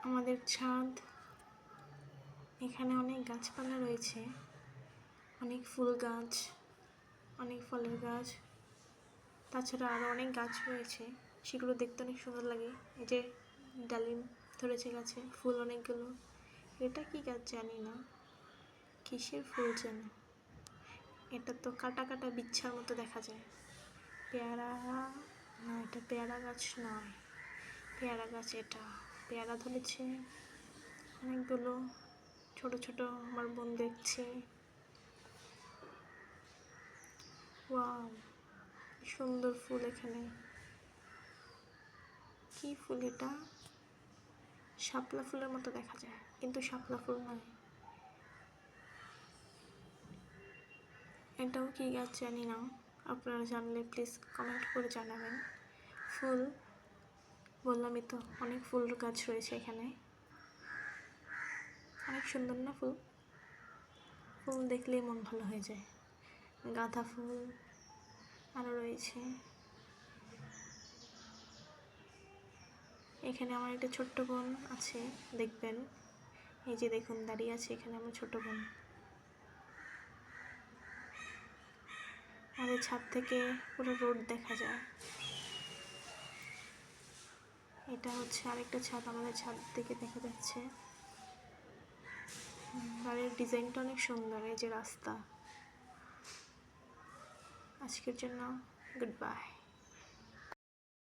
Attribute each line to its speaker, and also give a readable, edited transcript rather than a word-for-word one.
Speaker 1: আমাদের ছাদ, এখানে অনেক গাছপালা রয়েছে, অনেক ফুল গাছ, অনেক ফলের গাছ, তাছাড়া আরও অনেক গাছ রয়েছে, সেগুলো দেখতে অনেক সুন্দর লাগে। এই যে ডালিম ধরেছে গাছে, ফুল অনেকগুলো। এটা কি গাছ জানি না, কিসের ফুল যেন, এটা তো কাটা কাটা বিচ্ছার মতো দেখা যায়। পেয়ারা না, এটা পেয়ারা গাছ নয়, পেয়ারা গাছ এটা। পেয়ারা ধরেছে অনেকগুলো, ছোট ছোট। আমার বোন দেখছে। ওয়াও, সুন্দর ফুল এখানে। কি ফুল এটা? শাপলা ফুলের মতো দেখা যায়, কিন্তু শাপলা ফুল নয়। এটাও কি গাছ জানি না, আপনারা জানলে প্লিজ কমেন্ট করে জানাবেন। ফুল বললামই তো, অনেক ফুল গাছ রয়েছে এখানে। অনেক সুন্দর না ফুল? ফুল দেখলেই মন ভালো হয়ে যায়। গাঁদা ফুল আরও রয়েছে। এখানে আমার একটা ছোট্ট বোন আছে, দেখবেন। এই যে দেখুন, দাঁড়িয়ে আছে এখানে আমার ছোট বোন। আমাদের ছাদ থেকে পুরো রোড দেখা যায়। এটা হচ্ছে আরেকটা ছাদ, আমাদের ছাদ থেকে দেখা যাচ্ছে। বাড়ির ডিজাইনটা অনেক সুন্দর। এই যে রাস্তা। আজকের জন্য গুড বাই।